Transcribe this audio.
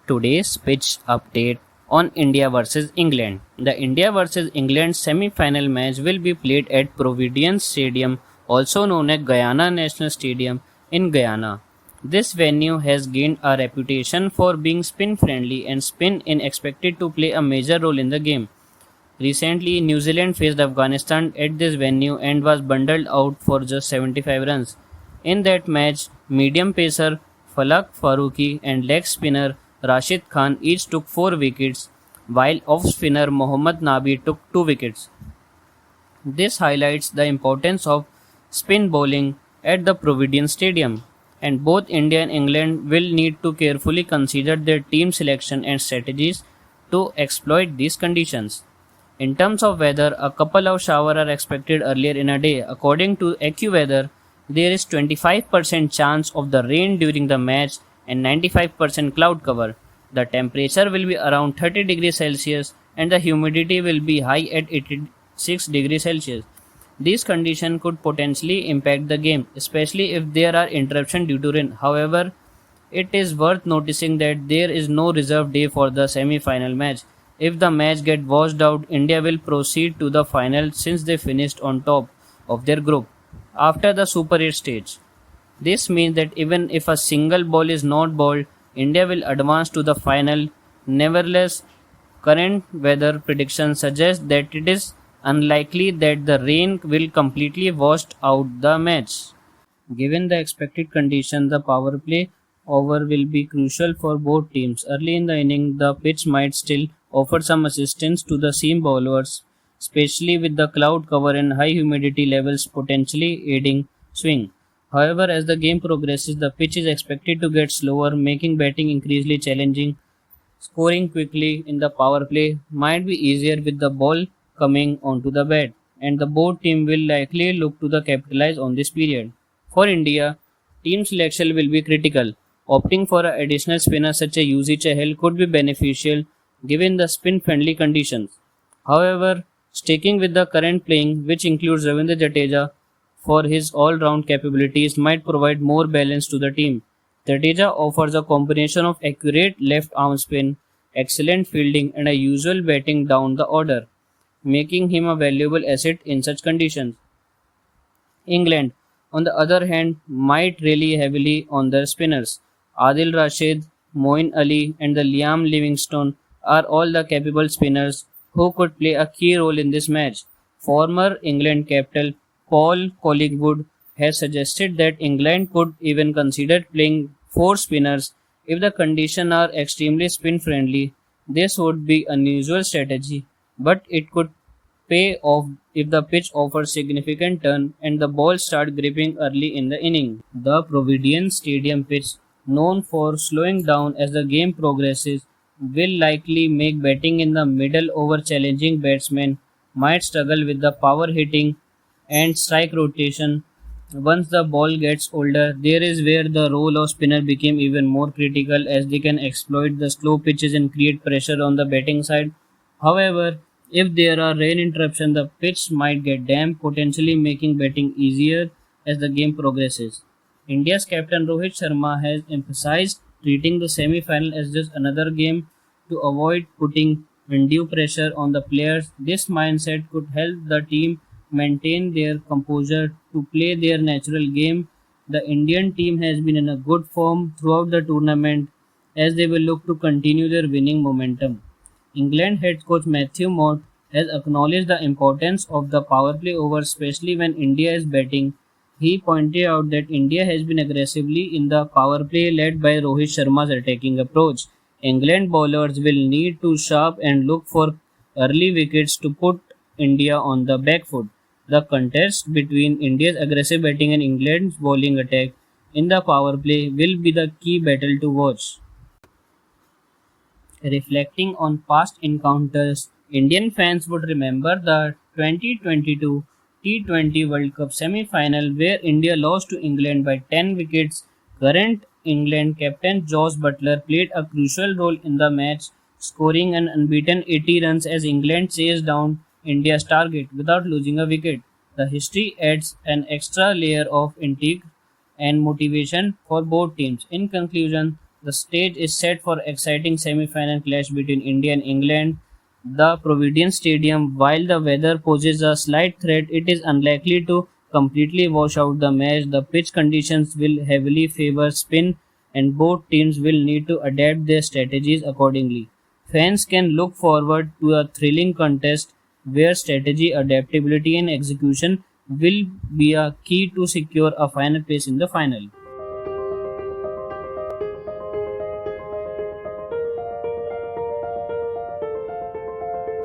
today's pitch update on India vs England. The India vs England semi-final match will be played at Providence Stadium, also known as Guyana National Stadium in Guyana. This venue has gained a reputation for being spin-friendly, and spin is expected to play a major role in the game. Recently, New Zealand faced Afghanistan at this venue and was bundled out for just 75 runs. In that match, medium pacer Falak Farooqi and leg spinner Rashid Khan each took 4 wickets, while off spinner Mohammad Nabi took 2 wickets. This highlights the importance of spin bowling at the Providence Stadium, and both India and England will need to carefully consider their team selection and strategies to exploit these conditions. In terms of weather, a couple of showers are expected earlier in a day. According to AccuWeather, there is 25% chance of the rain during the match and 95% cloud cover. The temperature will be around 30 degrees Celsius and the humidity will be high at 86 degrees Celsius. These conditions could potentially impact the game, especially if there are interruptions due to rain. However, it is worth noticing that there is no reserve day for the semi-final match. If the match gets washed out, India will proceed to the final since they finished on top of their group after the Super 8 stage. This means that even if a single ball is not bowled, India will advance to the final. Nevertheless, current weather predictions suggest that it is unlikely that the rain will completely wash out the match. Given the expected conditions, the power play over will be crucial for both teams. Early in the inning, the pitch might still offer some assistance to the seam bowlers, especially with the cloud cover and high humidity levels potentially aiding swing. However, as the game progresses, the pitch is expected to get slower, making batting increasingly challenging. Scoring quickly in the power play might be easier with the ball coming onto the bat, and the both team will likely look to the capitalize on this period. For India, team selection will be critical. Opting for an additional spinner such as UZ Chahal could be beneficial given the spin-friendly conditions. However, sticking with the current playing, which includes Ravindra Jadeja, for his all-round capabilities might provide more balance to the team. Jadeja offers a combination of accurate left-arm spin, excellent fielding and a usual batting down the order, making him a valuable asset in such conditions. England, on the other hand, might rely heavily on their spinners. Adil Rashid, Moeen Ali, and the Liam Livingstone are all the capable spinners who could play a key role in this match. Former England captain Paul Collingwood has suggested that England could even consider playing 4 spinners if the conditions are extremely spin friendly. This would be an unusual strategy, but it could pay off if the pitch offers significant turn and the ball start gripping early in the inning. The Providence Stadium pitch, known for slowing down as the game progresses, will likely make batting in the middle over challenging batsmen might struggle with the power hitting and strike rotation. Once the ball gets older, there is where the role of spinner became even more critical as they can exploit the slow pitches and create pressure on the batting side. However, if there are rain interruptions, the pitch might get damp, potentially making batting easier as the game progresses. India's captain Rohit Sharma has emphasized treating the semi-final as just another game to avoid putting undue pressure on the players. This mindset could help the team maintain their composure to play their natural game. The Indian team has been in a good form throughout the tournament as they will look to continue their winning momentum. England head coach Matthew Mott has acknowledged the importance of the power play over, especially when India is batting. He pointed out that India has been aggressively in the power play led by Rohit Sharma's attacking approach. England bowlers will need to sharp and look for early wickets to put India on the back foot. The contest between India's aggressive batting and England's bowling attack in the power play will be the key battle to watch. Reflecting on past encounters, Indian fans would remember the 2022 T20 World Cup semi-final where India lost to England by 10 wickets. Current England captain Josh Butler played a crucial role in the match, scoring an unbeaten 80 runs as England chased down India's target without losing a wicket. The history adds an extra layer of intrigue and motivation for both teams. In conclusion, The stage is set for exciting semi-final clash between India and England. The Providence Stadium, while the weather poses a slight threat, it is unlikely to completely wash out the match. The pitch conditions will heavily favor spin, and both teams will need to adapt their strategies accordingly. Fans can look forward to a thrilling contest where strategy, adaptability, and execution will be a key to secure a final place in the final.